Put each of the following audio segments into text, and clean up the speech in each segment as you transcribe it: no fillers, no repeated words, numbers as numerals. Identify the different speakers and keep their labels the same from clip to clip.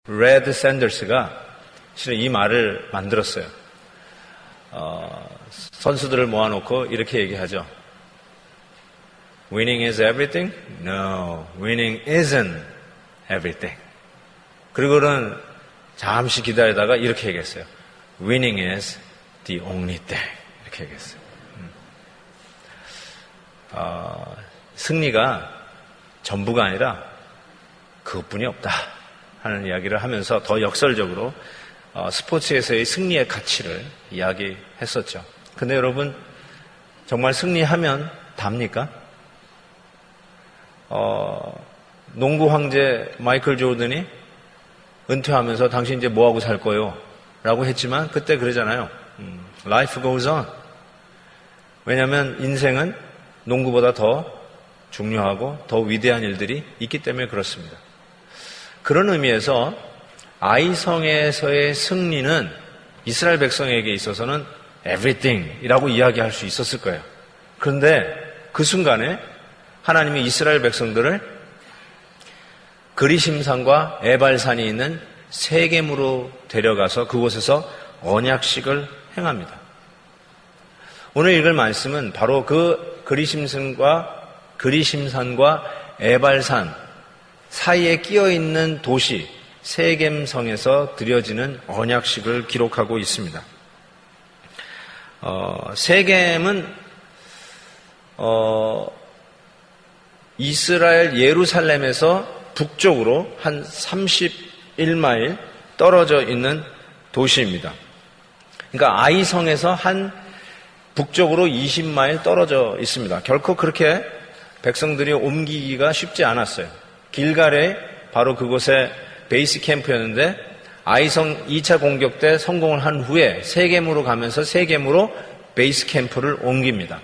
Speaker 1: 레드 샌더스가 실은 이 말을 만들었어요. 선수들을 모아놓고 이렇게 얘기하죠. Winning is everything? No, winning isn't everything. 그리고는 잠시 기다리다가 이렇게 얘기했어요. Winning is the only thing. 이렇게 얘기했어요. 승리가 전부가 아니라 그것뿐이 없다 하는 이야기를 하면서 더 역설적으로 스포츠에서의 승리의 가치를 이야기했었죠. 근데 여러분, 정말 승리하면 답니까? 농구 황제 마이클 조던이 은퇴하면서 당신 이제 뭐하고 살 거요? 라고 했지만 그때 그러잖아요. Life goes on. 왜냐하면 인생은 농구보다 더 중요하고 더 위대한 일들이 있기 때문에 그렇습니다. 그런 의미에서 아이성에서의 승리는 이스라엘 백성에게 있어서는 everything이라고 이야기할 수 있었을 거예요. 그런데 그 순간에 하나님이 이스라엘 백성들을 그리심산과 에발산이 있는 세겜으로 데려가서 그곳에서 언약식을 행합니다. 오늘 읽을 말씀은 바로 그 그리심산과 에발산 사이에 끼어있는 도시 세겜성에서 드려지는 언약식을 기록하고 있습니다. 세겜은 이스라엘 예루살렘에서 북쪽으로 한 31마일 떨어져 있는 도시입니다. 그러니까 아이성에서 한 북쪽으로 20마일 떨어져 있습니다. 결코 그렇게 백성들이 옮기기가 쉽지 않았어요. 길갈에 바로 그곳에 베이스 캠프였는데 아이성 2차 공격 때 성공을 한 후에 세겜으로 가면서 세겜으로 베이스 캠프를 옮깁니다.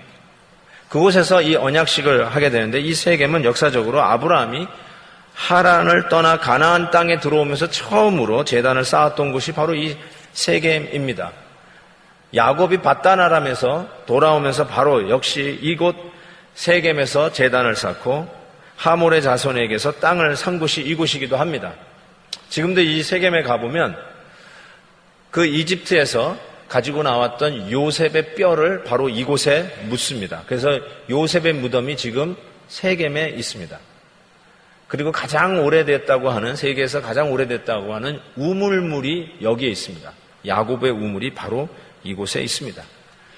Speaker 1: 그곳에서 이 언약식을 하게 되는데 이 세겜은 역사적으로 아브라함이 하란을 떠나 가나안 땅에 들어오면서 처음으로 제단을 쌓았던 곳이 바로 이 세겜입니다. 야곱이 밧단 아람에서 돌아오면서 바로 역시 이곳 세겜에서 제단을 쌓고 하몰의 자손에게서 땅을 산 곳이 이곳이기도 합니다. 지금도 이 세겜에 가보면 그 이집트에서 가지고 나왔던 요셉의 뼈를 바로 이곳에 묻습니다. 그래서 요셉의 무덤이 지금 세겜에 있습니다. 그리고 가장 오래됐다고 하는, 세계에서 가장 오래됐다고 하는 우물물이 여기에 있습니다. 야곱의 우물이 바로 이곳에 있습니다.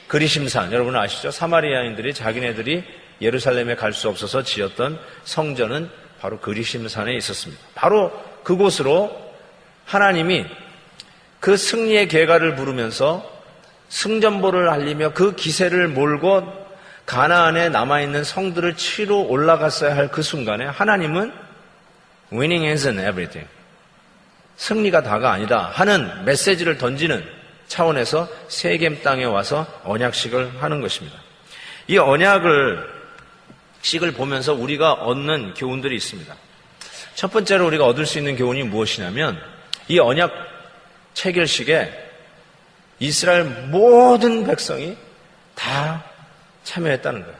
Speaker 1: 그리심산, 여러분 아시죠? 사마리아인들이 자기네들이 예루살렘에 갈 수 없어서 지었던 성전은 바로 그리심산에 있었습니다. 바로 그곳으로 하나님이 그 승리의 계가를 부르면서 승전보를 알리며 그 기세를 몰고 가나안에 남아있는 성들을 치러 올라갔어야 할 그 순간에 하나님은 Winning isn't everything. 승리가 다가 아니다 하는 메시지를 던지는 차원에서 세겜 땅에 와서 언약식을 하는 것입니다. 이 언약식을 보면서 우리가 얻는 교훈들이 있습니다. 첫 번째로 우리가 얻을 수 있는 교훈이 무엇이냐면 이 언약 체결식에 이스라엘 모든 백성이 다 참여했다는 거예요.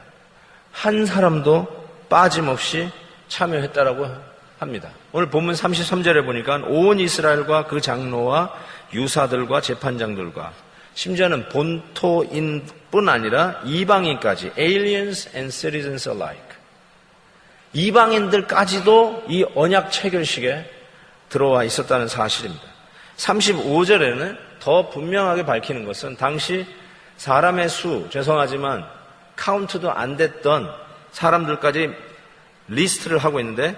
Speaker 1: 한 사람도 빠짐없이 참여했다라고 합니다. 오늘 본문 33절에 보니까 온 이스라엘과 그 장로와 유사들과 재판장들과 심지어는 본토인뿐 아니라 이방인까지 aliens and citizens alike 이방인들까지도 이 언약 체결식에 들어와 있었다는 사실입니다. 35절에는 더 분명하게 밝히는 것은 당시 사람의 수, 죄송하지만 카운트도 안 됐던 사람들까지 리스트를 하고 있는데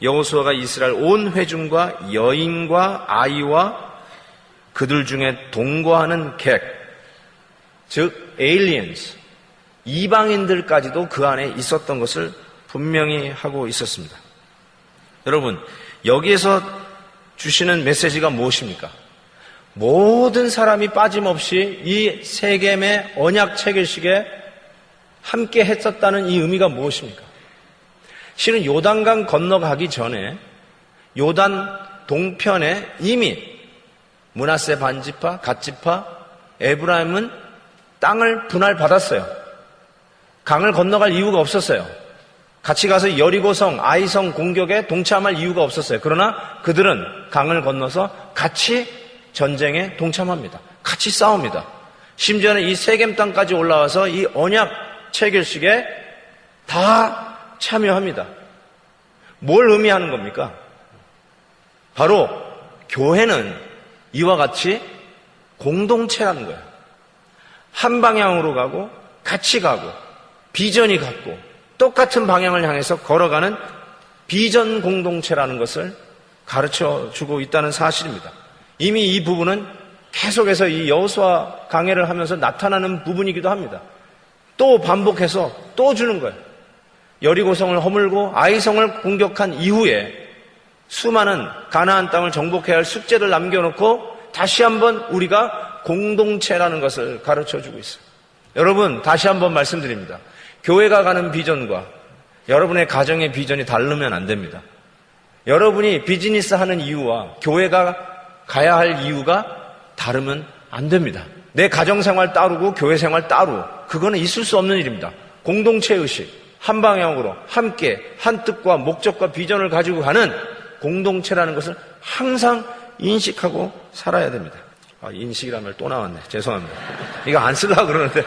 Speaker 1: 여호수아가 이스라엘 온 회중과 여인과 아이와 그들 중에 동거하는 객, 즉 aliens, 이방인들까지도 그 안에 있었던 것을 분명히 하고 있었습니다. 여러분, 여기에서 주시는 메시지가 무엇입니까? 모든 사람이 빠짐없이 이 세겜의 언약 체결식에 함께 했었다는 이 의미가 무엇입니까? 실은 요단강 건너가기 전에 요단 동편에 이미 므낫세 반지파, 갓지파, 에브라임은 땅을 분할받았어요. 강을 건너갈 이유가 없었어요. 같이 가서 여리고성, 아이성 공격에 동참할 이유가 없었어요. 그러나 그들은 강을 건너서 같이 전쟁에 동참합니다. 같이 싸웁니다. 심지어는 이 세겜 땅까지 올라와서 이 언약 체결식에 다 참여합니다. 뭘 의미하는 겁니까? 바로 교회는 이와 같이 공동체라는 거예요. 한 방향으로 가고 같이 가고 비전이 같고 똑같은 방향을 향해서 걸어가는 비전 공동체라는 것을 가르쳐주고 있다는 사실입니다. 이미 이 부분은 계속해서 이 여호수아 강해를 하면서 나타나는 부분이기도 합니다. 또 반복해서 또 주는 거예요. 여리고성을 허물고 아이성을 공격한 이후에 수많은 가나안 땅을 정복해야 할 숙제를 남겨놓고 다시 한번 우리가 공동체라는 것을 가르쳐주고 있어요. 여러분, 다시 한번 말씀드립니다. 교회가 가는 비전과 여러분의 가정의 비전이 다르면 안 됩니다. 여러분이 비즈니스 하는 이유와 교회가 가야 할 이유가 다르면 안 됩니다. 내 가정생활 따르고 교회생활 따로, 그거는 있을 수 없는 일입니다. 공동체의식, 한 방향으로 함께 한 뜻과 목적과 비전을 가지고 가는 공동체라는 것을 항상 인식하고 살아야 됩니다. 인식이라는 말 또 나왔네. 죄송합니다. 이거 안 쓰려고 그러는데.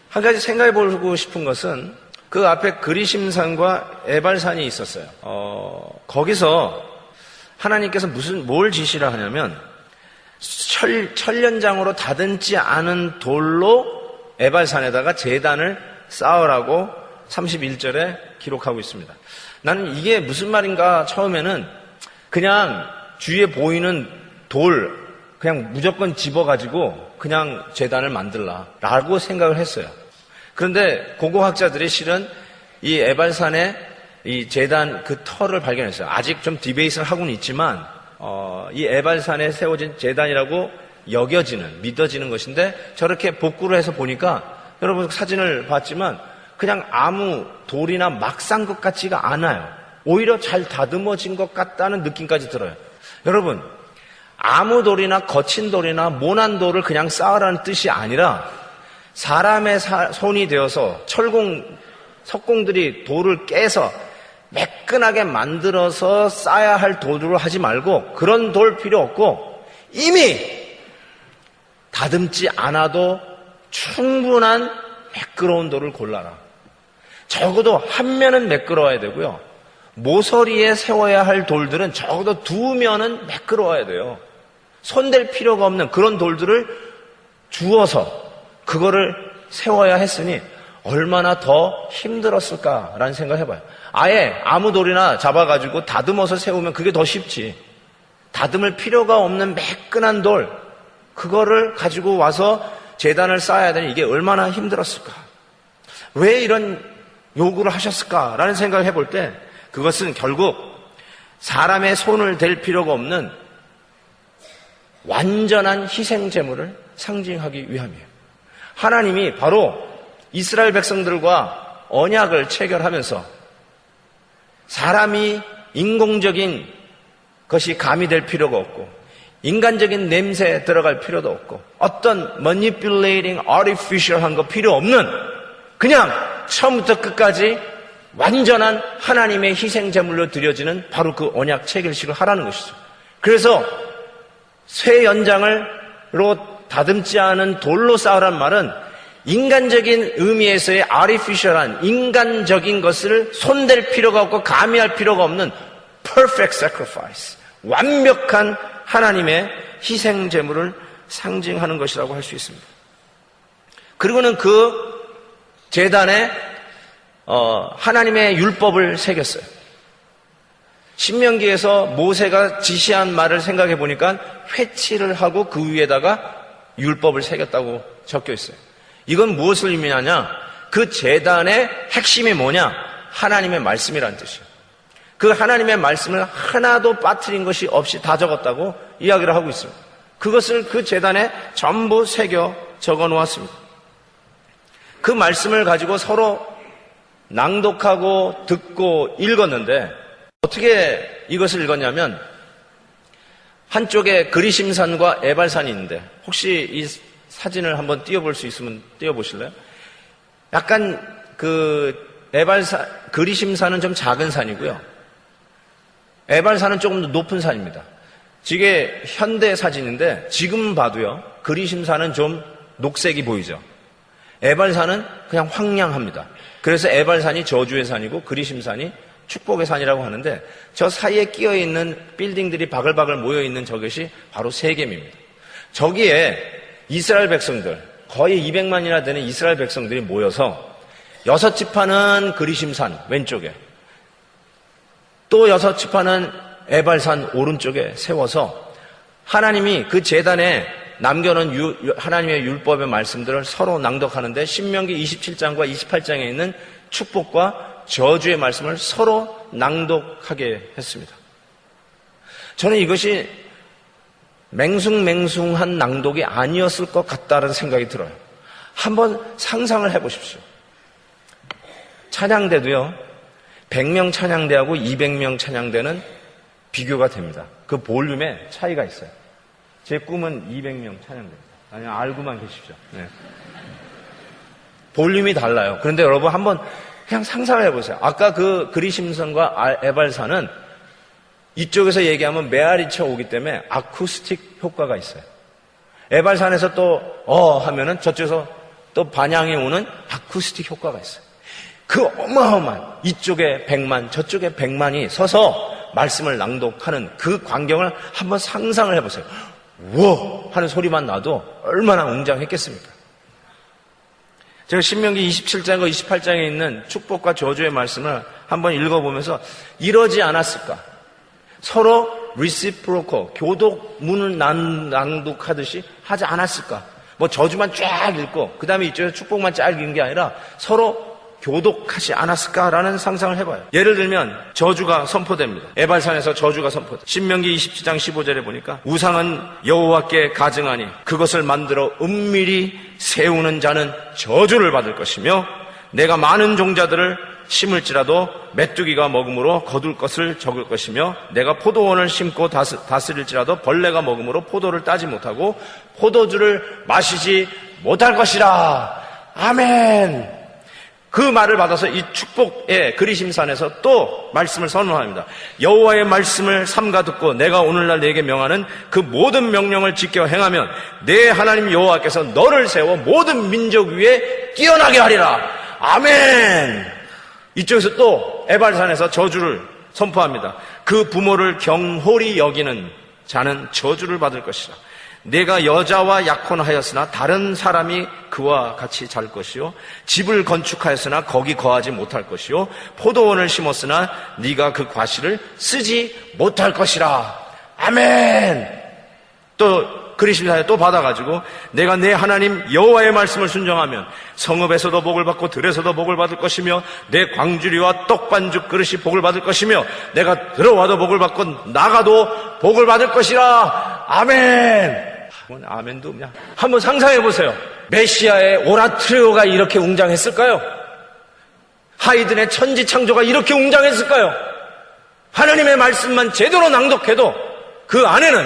Speaker 1: 한 가지 생각해 보고 싶은 것은 그 앞에 그리심산과 에발산이 있었어요. 거기서 하나님께서 뭘 지시를 하냐면 천련장으로 다듬지 않은 돌로 에발산에다가 제단을 쌓으라고 31절에 기록하고 있습니다. 나는 이게 무슨 말인가 처음에는 그냥 주위에 보이는 돌 그냥 무조건 집어가지고 그냥 제단을 만들라라고 생각을 했어요. 그런데 고고학자들이 실은 이 에발산의 이 제단 그 터를 발견했어요. 아직 좀 디베이트를 하고는 있지만 이 에발산에 세워진 제단이라고 믿어지는 것인데 저렇게 복구를 해서 보니까 여러분 사진을 봤지만 그냥 아무 돌이나 막 싼 것 같지가 않아요. 오히려 잘 다듬어진 것 같다는 느낌까지 들어요. 여러분, 아무 돌이나 거친 돌이나 모난 돌을 그냥 쌓으라는 뜻이 아니라 사람의 손이 되어서 석공들이 돌을 깨서 매끈하게 만들어서 쌓아야 할 돌을 하지 말고 그런 돌 필요 없고 이미 다듬지 않아도 충분한 매끄러운 돌을 골라라. 적어도 한 면은 매끄러워야 되고요. 모서리에 세워야 할 돌들은 적어도 두 면은 매끄러워야 돼요. 손댈 필요가 없는 그런 돌들을 주어서 그거를 세워야 했으니 얼마나 더 힘들었을까라는 생각을 해봐요. 아예 아무 돌이나 잡아가지고 다듬어서 세우면 그게 더 쉽지. 다듬을 필요가 없는 매끈한 돌, 그거를 가지고 와서 제단을 쌓아야 되니 이게 얼마나 힘들었을까. 왜 이런 요구를 하셨을까라는 생각을 해볼 때 그것은 결국 사람의 손을 댈 필요가 없는 완전한 희생 제물을 상징하기 위함이에요. 하나님이 바로 이스라엘 백성들과 언약을 체결하면서 사람이 인공적인 것이 가미될 필요가 없고 인간적인 냄새에 들어갈 필요도 없고 어떤 manipulating, artificial한 거 필요 없는 그냥 처음부터 끝까지 완전한 하나님의 희생 제물로 드려지는 바로 그 언약 체결식을 하라는 것이죠. 그래서 쇠 연장으로 다듬지 않은 돌로 쌓으란 말은 인간적인 의미에서의 artificial한 인간적인 것을 손댈 필요가 없고 가미할 필요가 없는 perfect sacrifice, 완벽한 하나님의 희생 제물을 상징하는 것이라고 할 수 있습니다. 그리고는 그 제단에 하나님의 율법을 새겼어요. 신명기에서 모세가 지시한 말을 생각해 보니까 회치를 하고 그 위에다가 율법을 새겼다고 적혀 있어요. 이건 무엇을 의미하냐? 그 제단의 핵심이 뭐냐? 하나님의 말씀이라는 뜻이에요. 그 하나님의 말씀을 하나도 빠뜨린 것이 없이 다 적었다고 이야기를 하고 있습니다. 그것을 그 제단에 전부 새겨 적어 놓았습니다. 그 말씀을 가지고 서로 낭독하고 듣고 읽었는데 어떻게 이것을 읽었냐면 한쪽에 그리심산과 에발산이 있는데 혹시 이 사진을 한번 띄워볼 수 있으면 띄워보실래요? 약간 그리심산은 좀 작은 산이고요. 에발산은 조금 더 높은 산입니다. 이게 현대 사진인데 지금 봐도요. 그리심산은 좀 녹색이 보이죠. 에발산은 그냥 황량합니다. 그래서 에발산이 저주의 산이고 그리심산이 축복의 산이라고 하는데 저 사이에 끼어있는 빌딩들이 바글바글 모여있는 저것이 바로 세겜입니다. 저기에 이스라엘 백성들 거의 200만이나 되는 이스라엘 백성들이 모여서 6지파는 그리심산 왼쪽에 또 6지파는 에발산 오른쪽에 세워서 하나님이 그 제단에 남겨놓은 하나님의 율법의 말씀들을 서로 낭독하는데 신명기 27장과 28장에 있는 축복과 저주의 말씀을 서로 낭독하게 했습니다. 저는 이것이 맹숭맹숭한 낭독이 아니었을 것 같다는 생각이 들어요. 한번 상상을 해보십시오. 찬양대도요. 100명 찬양대하고 200명 찬양대는 비교가 됩니다. 그 볼륨에 차이가 있어요. 제 꿈은 200명 찬양대입니다. 그냥 알고만 계십시오. 네. 볼륨이 달라요. 그런데 여러분 한번 그냥 상상을 해보세요. 아까 그 그리심산과 에발산은 이쪽에서 얘기하면 메아리 쳐 오기 때문에 아쿠스틱 효과가 있어요. 에발산에서 또 하면은 저쪽에서 또 반향이 오는 아쿠스틱 효과가 있어요. 그 어마어마한 이쪽에 100만 저쪽에 100만이 서서 말씀을 낭독하는 그 광경을 한번 상상을 해보세요. 우와 하는 소리만 나도 얼마나 웅장했겠습니까? 제가 신명기 27장과 28장에 있는 축복과 저주의 말씀을 한번 읽어보면서 이러지 않았을까? 서로 reciprocal, 교독문을 낭독하듯이 하지 않았을까? 뭐 저주만 쫙 읽고 그 다음에 이쪽에 축복만 쫙 읽은 게 아니라 서로 교독하지 않았을까라는 상상을 해봐요. 예를 들면 저주가 선포됩니다. 에발산에서 저주가 선포돼. 신명기 27장 15절에 보니까 우상은 여호와께 가증하니 그것을 만들어 은밀히 세우는 자는 저주를 받을 것이며 내가 많은 종자들을 심을지라도 메뚜기가 먹음으로 거둘 것을 적을 것이며 내가 포도원을 심고 다스릴지라도 벌레가 먹음으로 포도를 따지 못하고 포도주를 마시지 못할 것이라. 아멘. 그 말을 받아서 이 축복의 그리심산에서 또 말씀을 선언합니다. 여호와의 말씀을 삼가 듣고 내가 오늘날 내게 명하는 그 모든 명령을 지켜 행하면 내 하나님 여호와께서 너를 세워 모든 민족 위에 뛰어나게 하리라. 아멘. 이쪽에서 또 에발산에서 저주를 선포합니다. 그 부모를 경홀히 여기는 자는 저주를 받을 것이라. 내가 여자와 약혼하였으나 다른 사람이 그와 같이 잘 것이요 집을 건축하였으나 거기 거하지 못할 것이요 포도원을 심었으나 네가 그 과실을 쓰지 못할 것이라. 아멘. 또 그리심산에 또 받아가지고 내가 내 하나님 여호와의 말씀을 순종하면 성읍에서도 복을 받고 들에서도 복을 받을 것이며 내 광주리와 떡반죽 그릇이 복을 받을 것이며 내가 들어와도 복을 받고 나가도 복을 받을 것이라. 아멘. 아멘도 없냐? 한번 상상해 보세요. 메시아의 오라트리오가 이렇게 웅장했을까요? 하이든의 천지창조가 이렇게 웅장했을까요? 하나님의 말씀만 제대로 낭독해도 그 안에는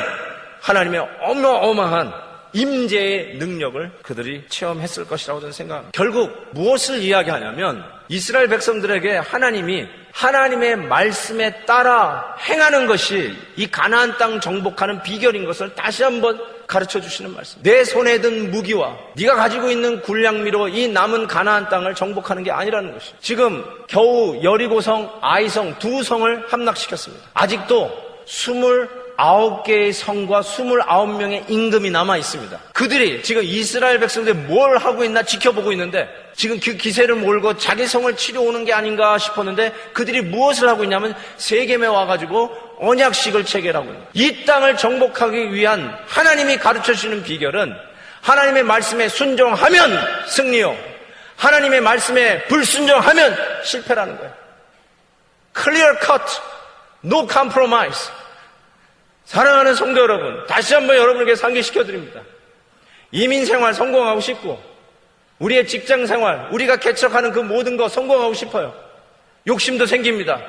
Speaker 1: 하나님의 어마어마한 임재의 능력을 그들이 체험했을 것이라고 저는 생각합니다. 결국 무엇을 이야기하냐면 이스라엘 백성들에게 하나님이 하나님의 말씀에 따라 행하는 것이 이 가나안 땅 정복하는 비결인 것을 다시 한번 가르쳐 주시는 말씀. 내 손에 든 무기와 네가 가지고 있는 군량미로 이 남은 가나안 땅을 정복하는 게 아니라는 것이. 지금 겨우 여리고성, 아이성 두 성을 함락시켰습니다. 아직도 29개의 성과 29명의 임금이 남아 있습니다. 그들이 지금 이스라엘 백성들이 뭘 하고 있나 지켜보고 있는데 지금 그 기세를 몰고 자기 성을 치러 오는 게 아닌가 싶었는데 그들이 무엇을 하고 있냐면 세겜에 와가지고 언약식을 체결하고 있는. 이 땅을 정복하기 위한 하나님이 가르쳐주시는 비결은 하나님의 말씀에 순종하면 승리요, 하나님의 말씀에 불순종하면 실패라는 거예요. Clear cut, no compromise. 사랑하는 성도 여러분, 다시 한번 여러분에게 상기시켜드립니다. 이민생활 성공하고 싶고 우리의 직장생활, 우리가 개척하는 그 모든 거 성공하고 싶어요. 욕심도 생깁니다.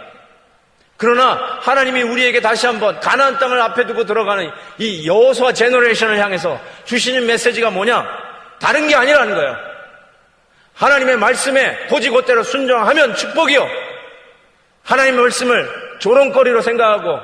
Speaker 1: 그러나 하나님이 우리에게 다시 한번 가나안 땅을 앞에 두고 들어가는 이 여호수아 제너레이션을 향해서 주시는 메시지가 뭐냐? 다른 게 아니라는 거예요. 하나님의 말씀에 곧이곧대로 순종하면 축복이요, 하나님의 말씀을 조롱거리로 생각하고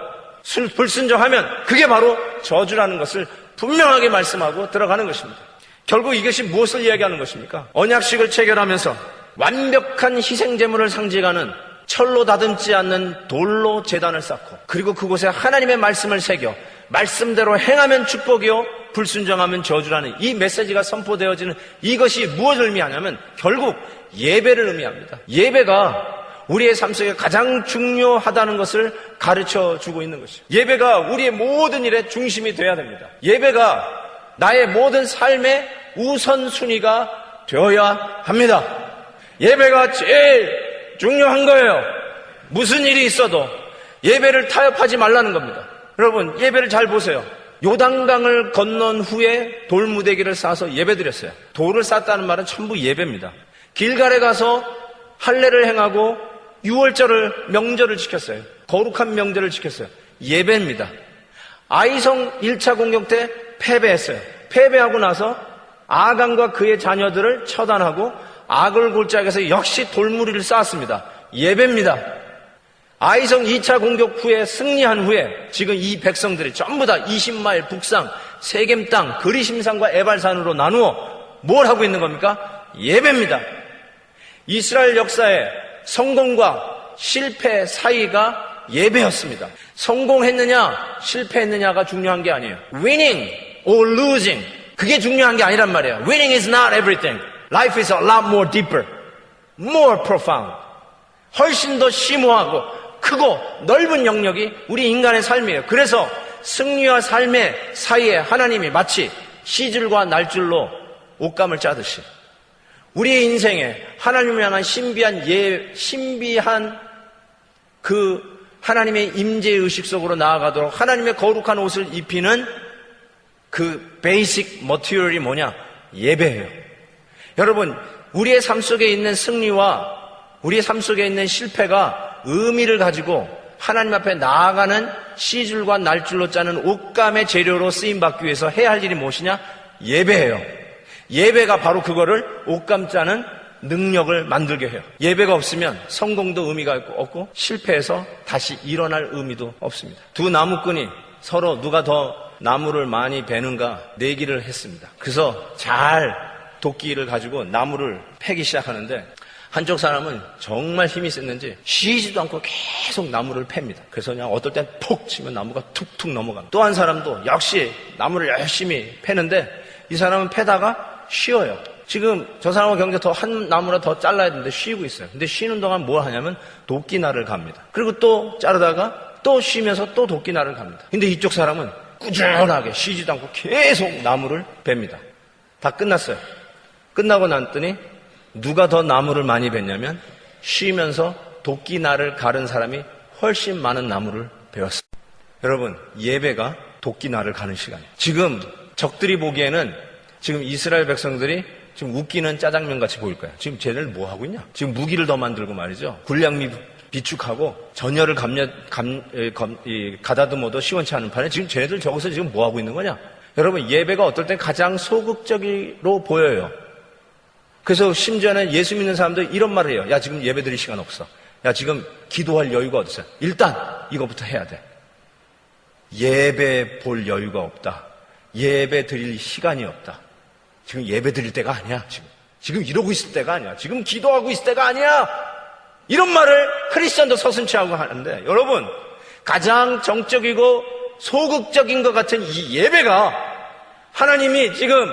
Speaker 1: 불순종하면 그게 바로 저주라는 것을 분명하게 말씀하고 들어가는 것입니다. 결국 이것이 무엇을 이야기하는 것입니까? 언약식을 체결하면서 완벽한 희생제물을 상징하는 철로 다듬지 않는 돌로 제단을 쌓고, 그리고 그곳에 하나님의 말씀을 새겨 말씀대로 행하면 축복이요 불순종하면 저주라는 이 메시지가 선포되어지는 이것이 무엇을 의미하냐면 결국 예배를 의미합니다. 예배가 우리의 삶 속에 가장 중요하다는 것을 가르쳐 주고 있는 것이죠. 예배가 우리의 모든 일의 중심이 되어야 됩니다. 예배가 나의 모든 삶의 우선순위가 되어야 합니다. 예배가 제일 중요한 거예요. 무슨 일이 있어도 예배를 타협하지 말라는 겁니다. 여러분, 예배를 잘 보세요. 요단강을 건넌 후에 돌무대기를 쌓아서 예배드렸어요. 돌을 쌓았다는 말은 전부 예배입니다. 길갈에 가서 할례를 행하고 유월절을, 명절을 지켰어요. 거룩한 명절을 지켰어요. 예배입니다. 아이성 1차 공격 때 패배했어요. 패배하고 나서 아간과 그의 자녀들을 처단하고 악을 골짜기에서 역시 돌무리를 쌓았습니다. 예배입니다. 아이성 2차 공격 후에 승리한 후에 지금 이 백성들이 전부 다 20마일 북상, 세겜 땅, 그리심산과 에발산으로 나누어 뭘 하고 있는 겁니까? 예배입니다. 이스라엘 역사의 성공과 실패 사이가 예배였습니다. 성공했느냐 실패했느냐가 중요한 게 아니에요. Winning or losing, 그게 중요한 게 아니란 말이에요. Winning is not everything. Life is a lot more deeper, more profound. 훨씬 더 심오하고 크고 넓은 영역이 우리 인간의 삶이에요. 그래서 승리와 삶의 사이에 하나님이 마치 시줄과 날줄로 옷감을 짜듯이 우리의 인생에 하나님을 향한 신비한 그 하나님의 임재의식 속으로 나아가도록 하나님의 거룩한 옷을 입히는 그 베이직 머티리얼이 뭐냐? 예배예요. 여러분, 우리의 삶 속에 있는 승리와 우리의 삶 속에 있는 실패가 의미를 가지고 하나님 앞에 나아가는 시줄과 날줄로 짜는 옷감의 재료로 쓰임받기 위해서 해야 할 일이 무엇이냐? 예배예요. 예배가 바로 그거를 옷감 짜는 능력을 만들게 해요. 예배가 없으면 성공도 의미가 없고 실패해서 다시 일어날 의미도 없습니다. 두 나무꾼이 서로 누가 더 나무를 많이 베는가 내기를 했습니다. 그래서 잘 도끼를 가지고 나무를 패기 시작하는데 한쪽 사람은 정말 힘이 셌는지 쉬지도 않고 계속 나무를 팹니다. 그래서 그냥 어떨 땐 푹 치면 나무가 툭툭 넘어갑니다. 또 한 사람도 역시 나무를 열심히 패는데 이 사람은 패다가 쉬어요. 지금 저 사람과 경제 더 한 나무라 더 잘라야 되는데 쉬고 있어요. 근데 쉬는 동안 뭘 하냐면 도끼날을 갑니다. 그리고 또 자르다가 또 쉬면서 또 도끼날을 갑니다. 근데 이쪽 사람은 꾸준하게 쉬지도 않고 계속 나무를 뱁니다. 다 끝났어요. 끝나고 났더니 누가 더 나무를 많이 뱄냐면 쉬면서 도끼날을 가른 사람이 훨씬 많은 나무를 베었습니다. 여러분, 예배가 도끼날을 가는 시간이에요. 지금 적들이 보기에는 지금 이스라엘 백성들이 지금 웃기는 짜장면 같이 보일 거예요. 지금 쟤네들 뭐 하고 있냐? 지금 무기를 더 만들고 말이죠. 군량미 비축하고 전열을 가다듬어도 시원치 않은 판에 지금 쟤네들 저기서 지금 뭐 하고 있는 거냐? 여러분, 예배가 어떨 땐 가장 소극적으로 보여요. 그래서 심지어는 예수 믿는 사람들 이런 말을 해요. 야, 지금 예배 드릴 시간 없어. 야, 지금 기도할 여유가 어딨어? 일단 이거부터 해야 돼. 예배 볼 여유가 없다. 예배 드릴 시간이 없다. 지금 예배 드릴 때가 아니야. 지금 이러고 있을 때가 아니야. 지금 기도하고 있을 때가 아니야. 이런 말을 크리스천도 서슴지 않고 하는데, 여러분, 가장 정적이고 소극적인 것 같은 이 예배가 하나님이 지금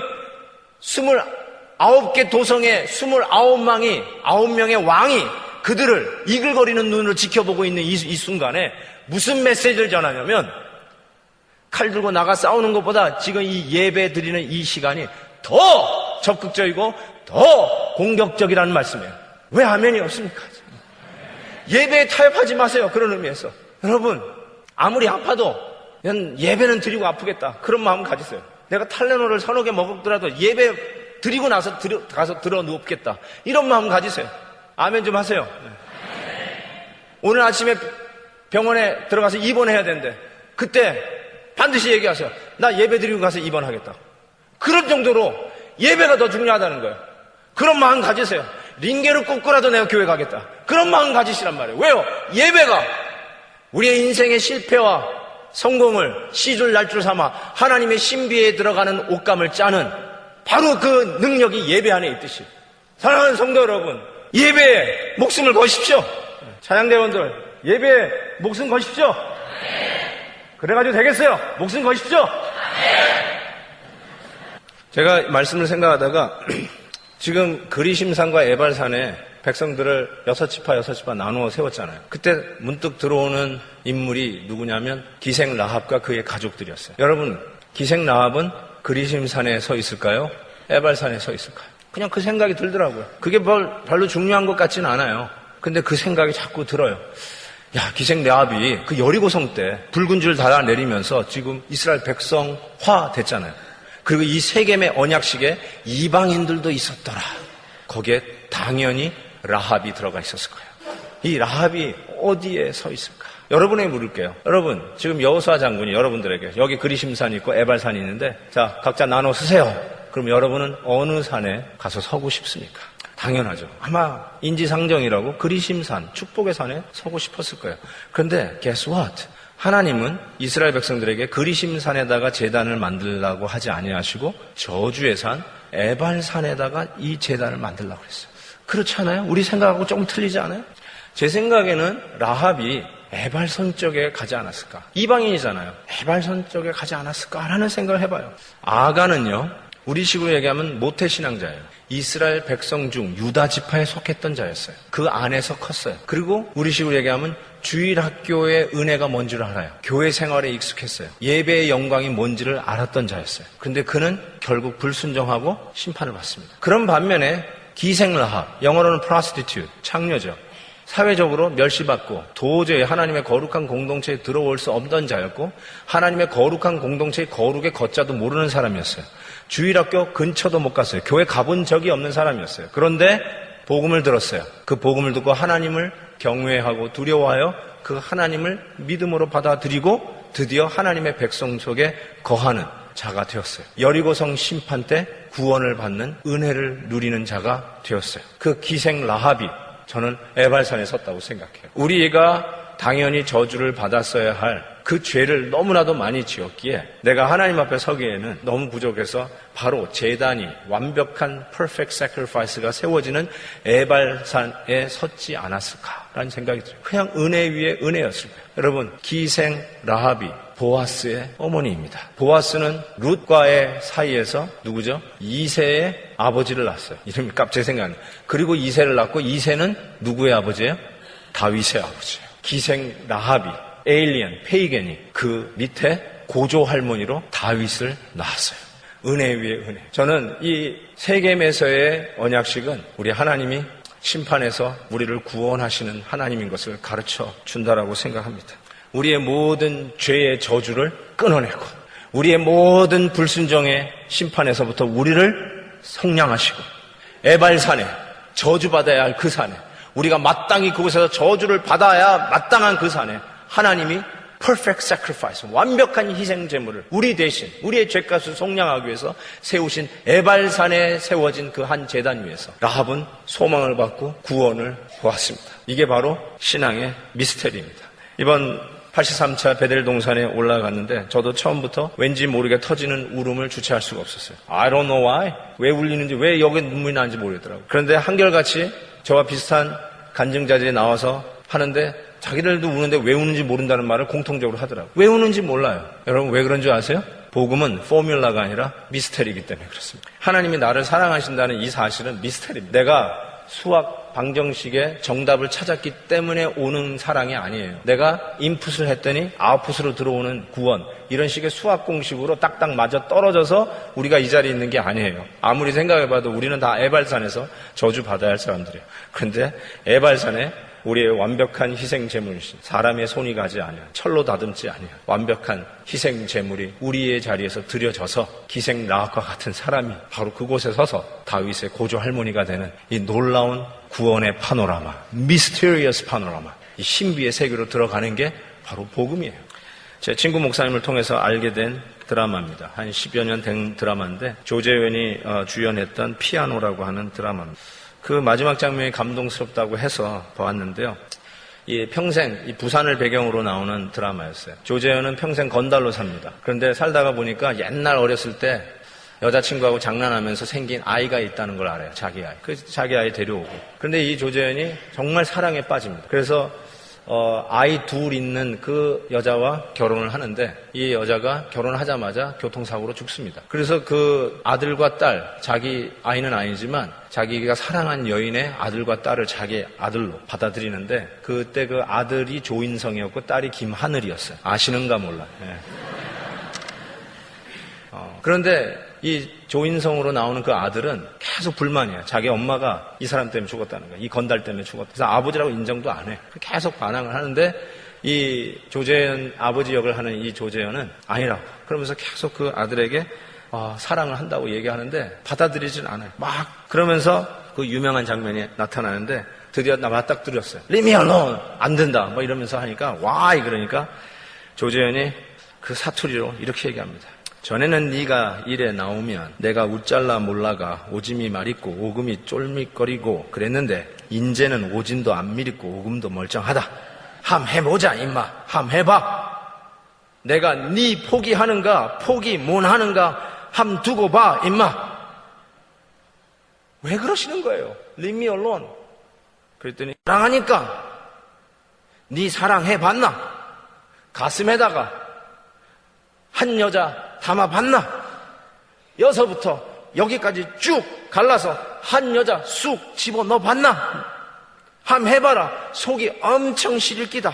Speaker 1: 29개 도성의 29명의 왕이 그들을 이글거리는 눈으로 지켜보고 있는 이 순간에 무슨 메시지를 전하냐면, 칼 들고 나가 싸우는 것보다 지금 이 예배 드리는 이 시간이 더 적극적이고 더 공격적이라는 말씀이에요. 왜 아멘이 없습니까? 예배에 타협하지 마세요. 그런 의미에서. 여러분, 아무리 아파도 예배는 드리고 아프겠다. 그런 마음 가지세요. 내가 탈레놀을 서너 개 먹었더라도 예배 드리고 나서 가서 들어 눕겠다. 이런 마음 가지세요. 아멘 좀 하세요. 오늘 아침에 병원에 들어가서 입원해야 되는데 그때 반드시 얘기하세요. 나 예배 드리고 가서 입원하겠다. 그런 정도로 예배가 더 중요하다는 거예요. 그런 마음 가지세요. 링게를 꽂고라도 내가 교회 가겠다. 그런 마음 가지시란 말이에요. 왜요? 예배가 우리의 인생의 실패와 성공을 씨줄 날줄 삼아 하나님의 신비에 들어가는 옷감을 짜는 바로 그 능력이 예배 안에 있듯이, 사랑하는 성도 여러분, 예배에 목숨을 거십시오. 찬양대원들, 예배에 목숨 거십시오. 그래가지고 되겠어요. 목숨 거십시오. 제가 말씀을 생각하다가 지금 그리심산과 에발산에 백성들을 6지파 나누어 세웠잖아요. 그때 문득 들어오는 인물이 누구냐면 기생 라합과 그의 가족들이었어요. 여러분, 기생 라합은 그리심산에 서 있을까요? 에발산에 서 있을까요? 그냥 그 생각이 들더라고요. 그게 별로 중요한 것 같지는 않아요. 근데 그 생각이 자꾸 들어요. 야, 기생 라합이 그 여리고성 때 붉은 줄 달아내리면서 지금 이스라엘 백성화 됐잖아요. 그리고 이 세겜의 언약식에 이방인들도 있었더라. 거기에 당연히 라합이 들어가 있었을 거예요. 이 라합이 어디에 서 있을까? 여러분에게 물을게요. 여러분, 지금 여호수아 장군이 여러분들에게 여기 그리심산이 있고 에발산이 있는데, 자, 각자 나눠 쓰세요. 그럼 여러분은 어느 산에 가서 서고 싶습니까? 당연하죠. 아마 인지상정이라고 그리심산, 축복의 산에 서고 싶었을 거예요. 그런데 guess what? 하나님은 이스라엘 백성들에게 그리심산에다가 제단을 만들라고 하지 아니하시고 저주의 산 에발산에다가 이 제단을 만들라고 그랬어요. 그렇지 않아요? 우리 생각하고 조금 틀리지 않아요? 제 생각에는 라합이 에발산 쪽에 가지 않았을까? 이방인이잖아요. 에발산 쪽에 가지 않았을까라는 생각을 해봐요. 아가는요, 우리식으로 얘기하면 모태신앙자예요. 이스라엘 백성 중 유다 지파에 속했던 자였어요. 그 안에서 컸어요. 그리고 우리식으로 얘기하면 주일학교의 은혜가 뭔지를 알아요. 교회 생활에 익숙했어요. 예배의 영광이 뭔지를 알았던 자였어요. 근데 그는 결국 불순종하고 심판을 받습니다. 그런 반면에 기생 라합, 영어로는 prostitute, 창녀죠. 사회적으로 멸시받고 도저히 하나님의 거룩한 공동체에 들어올 수 없던 자였고, 하나님의 거룩한 공동체의 거룩의 걷자도 모르는 사람이었어요. 주일학교 근처도 못 갔어요. 교회 가본 적이 없는 사람이었어요. 그런데 복음을 들었어요. 그 복음을 듣고 하나님을 경외하고 두려워하여 그 하나님을 믿음으로 받아들이고 드디어 하나님의 백성 속에 거하는 자가 되었어요. 여리고성 심판 때 구원을 받는 은혜를 누리는 자가 되었어요. 그 기생 라합이 저는 에발산에 섰다고 생각해요. 우리가 당연히 저주를 받았어야 할 그 죄를 너무나도 많이 지었기에 내가 하나님 앞에 서기에는 너무 부족해서 바로 제단이 완벽한 perfect sacrifice가 세워지는 에발산에 섰지 않았을까라는 생각이 들어요. 그냥 은혜 위에 은혜였을 거예요. 여러분, 기생 라합이 보아스의 어머니입니다. 보아스는 룻과의 사이에서 누구죠? 이새의 아버지를 낳았어요. 이름이 깜짝 생각나요. 그리고 이새를 낳고 이새는 누구의 아버지예요? 다윗의 아버지예요. 기생 라합이 에일리언, 페이겐이 그 밑에 고조 할머니로 다윗을 낳았어요. 은혜 위에 은혜. 저는 이 세겜에서의 언약식은 우리 하나님이 심판에서 우리를 구원하시는 하나님인 것을 가르쳐 준다라고 생각합니다. 우리의 모든 죄의 저주를 끊어내고 우리의 모든 불순종의 심판에서부터 우리를 속량하시고 에발산에 저주받아야 할 그 산에 우리가 마땅히 그곳에서 저주를 받아야 마땅한 그 산에 하나님이 perfect sacrifice, 완벽한 희생 제물을 우리 대신 우리의 죄값을 속량하기 위해서 세우신 에발산에 세워진 그 한 제단 위에서 라합은 소망을 받고 구원을 보았습니다. 이게 바로 신앙의 미스터리입니다. 이번 83차 베델 동산에 올라갔는데 저도 처음부터 왠지 모르게 터지는 울음을 주체할 수가 없었어요. I don't know why. 왜 울리는지, 왜 여기 눈물이 나는지 모르겠더라고요. 그런데 한결같이 저와 비슷한 간증자들이 나와서 하는데 자기들도 우는데 왜 우는지 모른다는 말을 공통적으로 하더라고요. 왜 우는지 몰라요. 여러분, 왜 그런 줄 아세요? 복음은 포뮬라가 아니라 미스터리이기 때문에 그렇습니다. 하나님이 나를 사랑하신다는 이 사실은 미스터리입니다. 내가 수학 방정식의 정답을 찾았기 때문에 오는 사랑이 아니에요. 내가 인풋을 했더니 아웃풋으로 들어오는 구원, 이런 식의 수학 공식으로 딱딱 맞아 떨어져서 우리가 이 자리에 있는 게 아니에요. 아무리 생각해봐도 우리는 다 에발산에서 저주받아야 할 사람들이에요. 그런데 에발산에 우리의 완벽한 희생 제물이신, 사람의 손이 가지 아니한, 철로 다듬지 아니한 완벽한 희생 제물이 우리의 자리에서 드려져서 기생 라합과 같은 사람이 바로 그곳에 서서 다윗의 고조 할머니가 되는 이 놀라운 구원의 파노라마, 미스테리어스 파노라마, 이 신비의 세계로 들어가는 게 바로 복음이에요. 제 친구 목사님을 통해서 알게 된 드라마입니다. 한 10여 년 된 드라마인데 조재현이 주연했던 피아노라고 하는 드라마입니다. 그 마지막 장면이 감동스럽다고 해서 보았는데요. 평생 부산을 배경으로 나오는 드라마였어요. 조재현은 평생 건달로 삽니다. 그런데 살다가 보니까 옛날 어렸을 때 여자친구하고 장난하면서 생긴 아이가 있다는 걸 알아요. 자기 아이. 자기 아이 데려오고. 그런데 이 조재현이 정말 사랑에 빠집니다. 그래서 아이 둘 있는 그 여자와 결혼을 하는데 이 여자가 결혼하자마자 교통사고로 죽습니다. 그래서 그 아들과 딸, 자기 아이는 아니지만 자기가 사랑한 여인의 아들과 딸을 자기 아들로 받아들이는데 그때 그 아들이 조인성이었고 딸이 김하늘이었어요. 아시는가 몰라. 네. 그런데 이 조인성으로 나오는 그 아들은 계속 불만이에요. 자기 엄마가 이 사람 때문에 죽었다는 거예요. 이 건달 때문에 죽었다. 그래서 아버지라고 인정도 안 해. 계속 반항을 하는데 이 조재현, 아버지 역을 하는 이 조재현은 아니라고. 그러면서 계속 그 아들에게 사랑을 한다고 얘기하는데 받아들이진 않아요. 막 그러면서 그 유명한 장면이 나타나는데 드디어 나 맞닥뜨렸어요. Leave me alone. 안 된다. 뭐 이러면서 하니까 why? 그러니까 조재현이 그 사투리로 이렇게 얘기합니다. 전에는 네가 일에 나오면 내가 웃잘라 몰라가 오짐이 말있고 오금이 쫄밋거리고 그랬는데 인제는 오진도 안 미있고 오금도 멀쩡하다. 함 해보자 임마. 함 해봐. 내가 네 포기하는가 포기 못하는가 함 두고 봐 임마. 왜 그러시는 거예요? Leave me alone. 그랬더니 사랑하니까. 네 사랑해봤나? 가슴에다가 한 여자 담아봤나? 여서부터 여기까지 쭉 갈라서 한 여자 쑥 집어넣어봤나? 함 해봐라. 속이 엄청 시릴 끼다.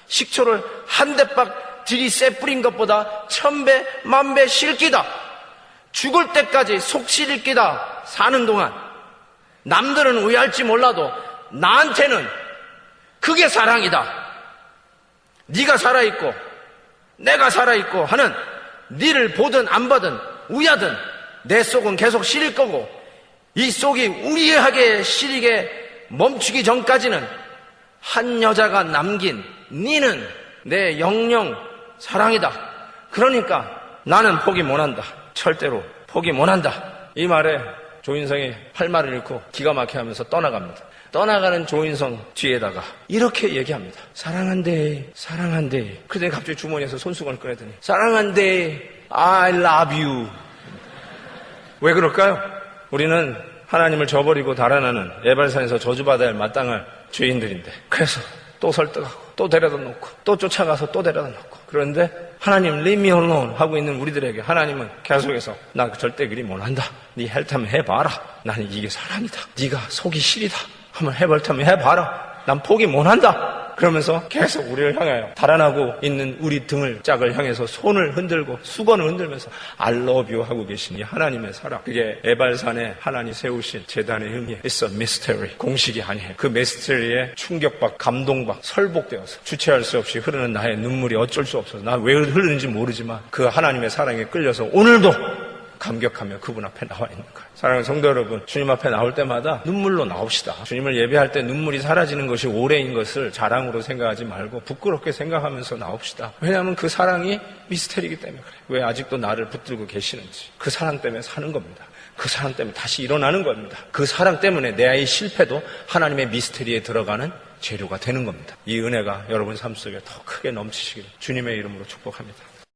Speaker 1: 식초를 한 대박 들이쎄 뿌린 것보다 1000배 만배 시릴 끼다. 죽을 때까지 속 시릴 끼다. 사는 동안 남들은 오해할지 몰라도 나한테는 그게 사랑이다. 네가 살아있고 내가 살아있고 하는 니를 보든 안 보든 우야든 내 속은 계속 시릴 거고 이 속이 우리하게 시리게 멈추기 전까지는 한 여자가 남긴 니는 내 영영 사랑이다. 그러니까 나는 포기 못한다. 절대로 포기 못한다. 이 말에 조인성이 할 말을 잃고 기가 막혀 하면서 떠나갑니다. 떠나가는 조인성 뒤에다가 이렇게 얘기합니다. 사랑한대, 사랑한대. 그러더니 갑자기 주머니에서 손수건을 꺼내더니 사랑한대, I love you. 왜 그럴까요? 우리는 하나님을 저버리고 달아나는 에발산에서 저주받아야 할 마땅할 죄인들인데 그래서 또 설득하고 또 데려다 놓고 또 쫓아가서 또 데려다 놓고 그런데 하나님 leave me alone 하고 있는 우리들에게 하나님은 계속해서 나 절대 그리 못한다. 네 할 테면 해봐라. 나는 이게 사랑이다. 네가 속이 시리다. 한번 해볼 테면 해봐라. 난 포기 못한다. 그러면서 계속 우리를 향하여 달아나고 있는 우리 등을 짝을 향해서 손을 흔들고 수건을 흔들면서 I love you 하고 계신 이 하나님의 사랑. 그게 에발산에 하나님 세우신 제단의 의미. It's a mystery. 공식이 아니에요. 그 미스터리에 충격받, 감동받, 설복되어서 주체할 수 없이 흐르는 나의 눈물이 어쩔 수 없어서 나 왜 흐르는지 모르지만 그 하나님의 사랑에 끌려서 오늘도 감격하며 그분 앞에 나와 있는 거예요. 사랑하는 성도 여러분, 주님 앞에 나올 때마다 눈물로 나옵시다. 주님을 예배할 때 눈물이 사라지는 것이 오래인 것을 자랑으로 생각하지 말고 부끄럽게 생각하면서 나옵시다. 왜냐하면 그 사랑이 미스터리이기 때문에 그래요. 왜 아직도 나를 붙들고 계시는지. 그 사랑 때문에 사는 겁니다. 그 사랑 때문에 다시 일어나는 겁니다. 그 사랑 때문에 내 아이의 실패도 하나님의 미스터리에 들어가는 재료가 되는 겁니다. 이 은혜가 여러분 삶 속에 더 크게 넘치시기를 주님의 이름으로 축복합니다.